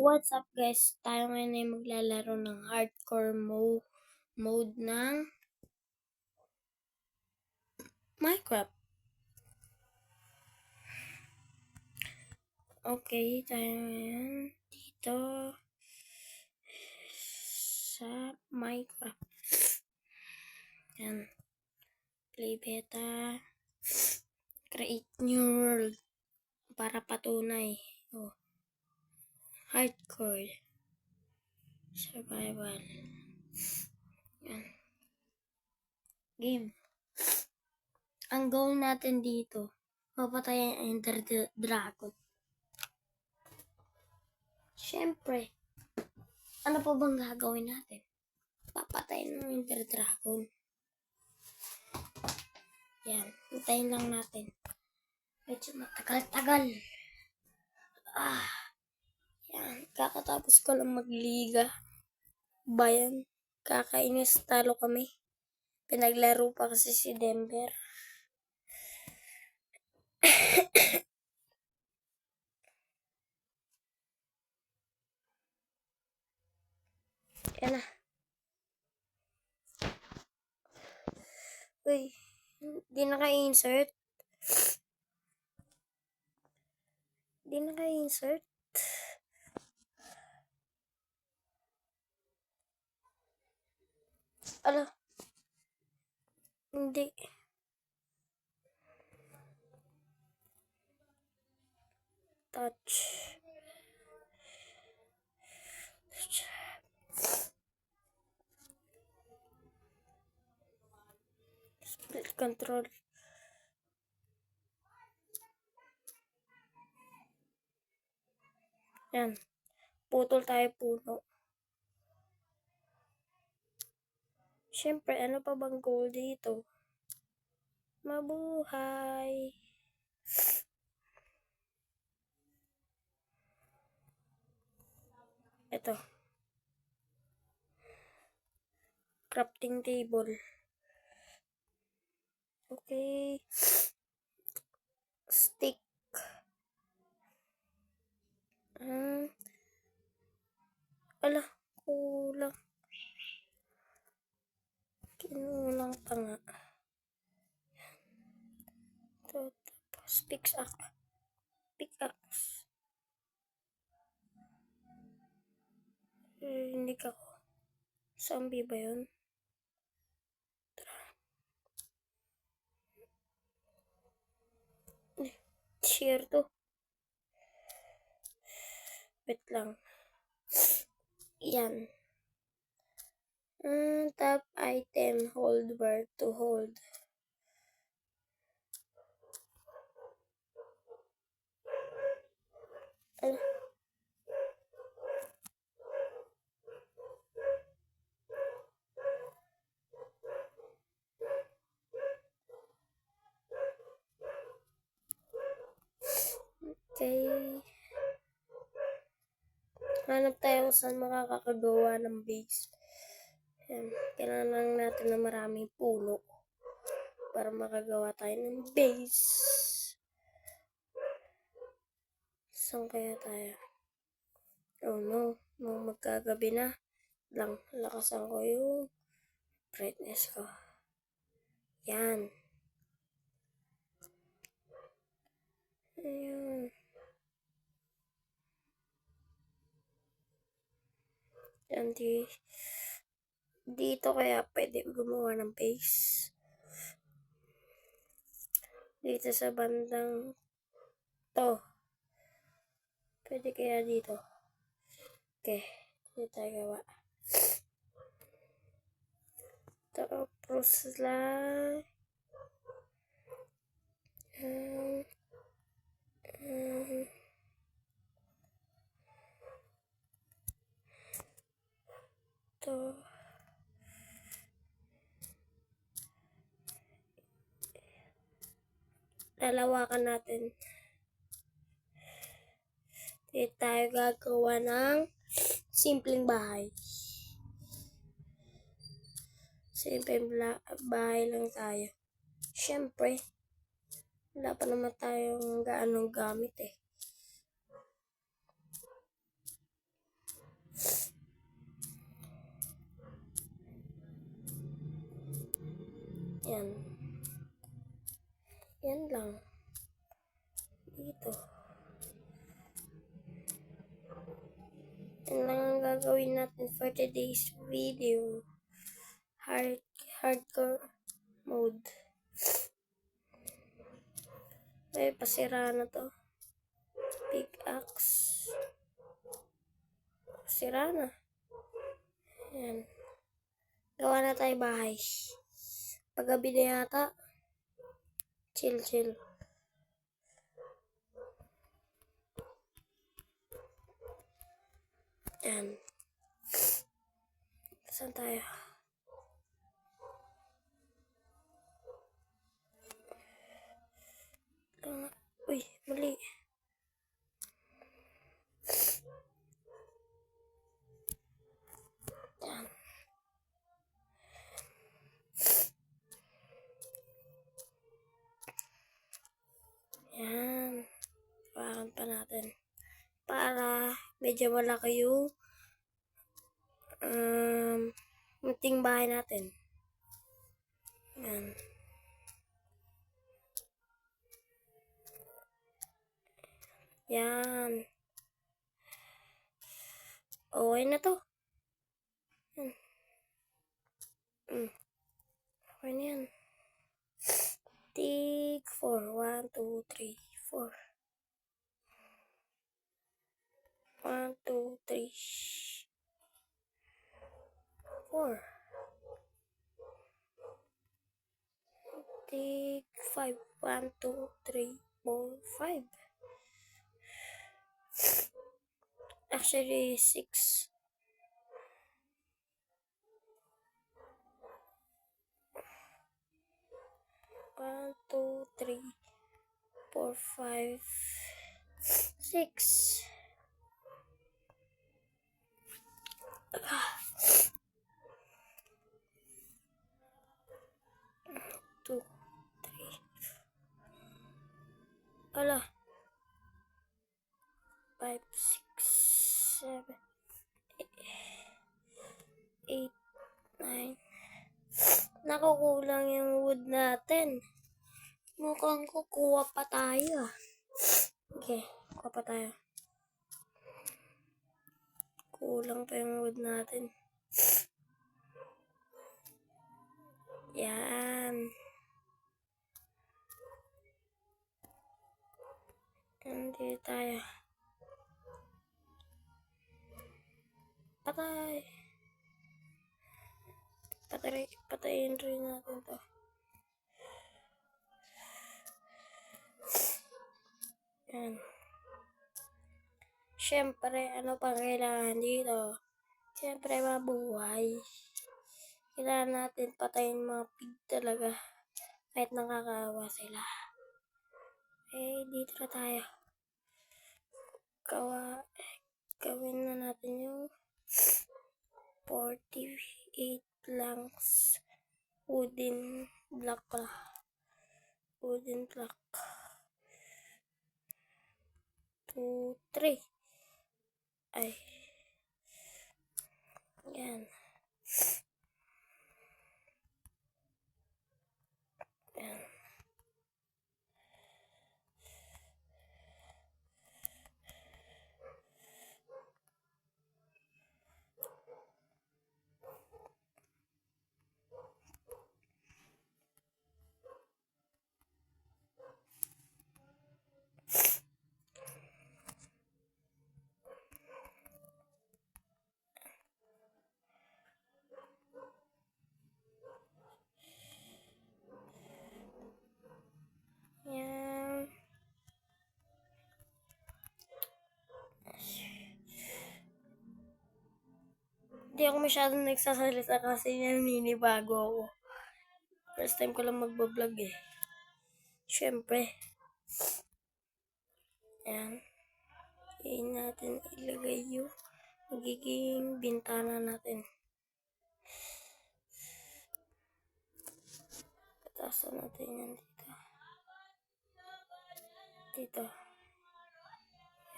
What's up guys? Tayo ngayon ay maglalaro ng hardcore mode ng Minecraft. Okay, tayo ngayon dito sa Minecraft. Yan. Play beta. Create new world. Para patunay. Oh. Hardcore. Survival. Yan. Game. Ang goal natin dito, mapatayin ang Ender Dragon. Siyempre, ano pa bang gagawin natin? Papatayin ng Ender Dragon. Yan, hintayin lang natin. Medyo matagal-tagal. Yan, kakatapos ko lang magliga. Bayan, kakainis, talo kami. Pinaglaro pa kasi si Denver. Yan na. Uy, di naka-insert. Di naka-insert. Ala. Hindi. Touch. Split control. Yan. Putol tayo puno. Siyempre, ano pa bang goal dito? Mabuhay. Ito. Crafting table. Okay. Stick. Ala, kulang. Kinulang pa nga. Ito, tapos pickaxe. Hindi ka ko. Zombie ba yun? Share to. Wait lang. Yan. Top item, hold where to hold. Okay. Hanap tayo kung saan makakagawa ng base. Yan. Kailangan lang natin na maraming puno para makagawa tayo ng base. Saan kaya tayo? Oh no. Magkagabi na. Lakasan ko yung brightness ko. Yan. Ayan. Yan dito kaya pwede gumawa ng base. Dito sa bandang to. Pwede kaya dito. Okay. Dito tayo gawa. Tapos lang. Ito. Lalawakan natin. Dito tayo gagawa ng simpleng bahay. Simpleng bahay lang tayo. Siyempre, wala pa naman tayong gaanong gamit eh. lang. Dito. Yan lang ang gagawin natin for today's video. Hardcore mode. Ay, pasira na to. Pickaxe. Pasira na. Yan. Gawa na tayo bahay. Paggabi na yata. Chill. Yan. Saan tayo? Uy, mali. Yan. Yan. Pakan pa natin. Para medyo malaki yung munting bahay natin. Yan. Yan. Okay na to. Okay na yan. Take 4. 1, 2, 3, 4. 1, 2, 3, 4. Take 5. 1, 2, 3, 4, 5. Actually, 6. 1, 2, 3, 4, 5, 6. 2, 3. Ala. 5, 6, 7, 8, 9. Nakukulang yung wood natin. Mukhang kukuha pa tayo. Okay, kuha pa tayo. Kulang pa yung wood natin. Yan. Hindi tayo. Patay. Patayin rin natin to. Yan. Siyempre, ano pang kailangan dito? Siyempre, mabuhay. Kailangan natin patayin mga pig talaga. Kahit nakakaawa sila. Dito na tayo. Gawin na natin yung 48 planks. Wooden block pala. Wooden block. 2, 3. Ay. Yan. Yan. Yan. Hindi ako masyadong nagsasalita kasi naninibago ako. First time ko lang magbablog eh. Siyempre. Yan. Yan natin ilagay yung magiging bintana natin. Patasan natin yan dito. Dito.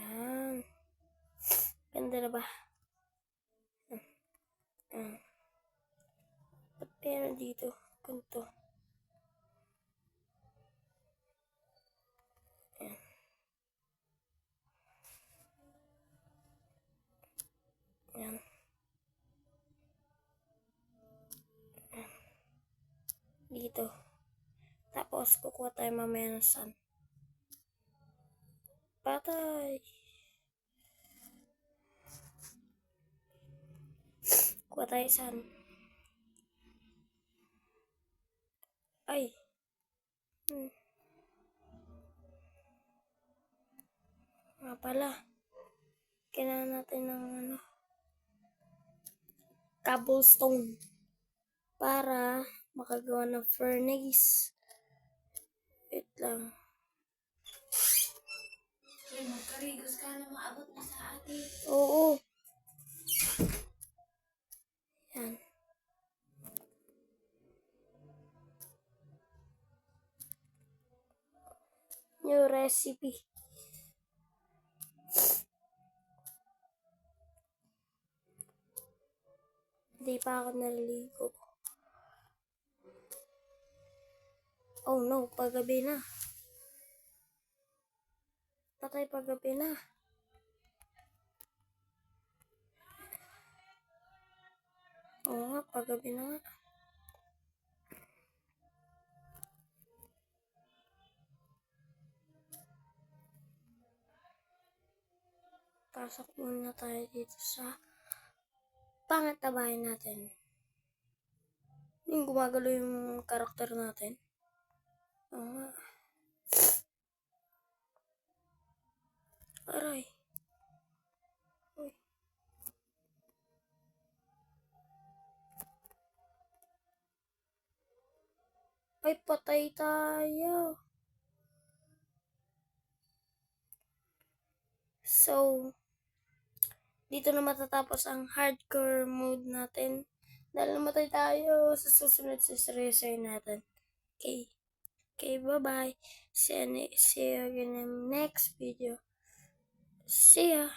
Yan. Ganda na ba? Yan. Ba't meron dito? Ganito. Yan. Dito. Tapos, kukuha tayo mamaya ng sun. Patay! Kuha tayo sun. Ay! Nga pala. Kailangan natin ng cobblestone para makagawa ng furnace. Wait lang. Magkarigos ka na maabot na sa atin. Oo. Yan. New recipe. Hindi pa ako naliligo. Oh no, paggabi na. Patay, paggabi na. Oo nga, paggabi na nga. Pasok muna tayo dito sa pangit na bahay natin. Yung gumagalo yung karakter natin. Oo nga. Aray. Uy. Ay, patay tayo. So, dito na matatapos ang hardcore mode natin. Dahil namatay tayo sa susunod sa racer natin. Okay. Okay, bye-bye. See you again in the next video. See ya.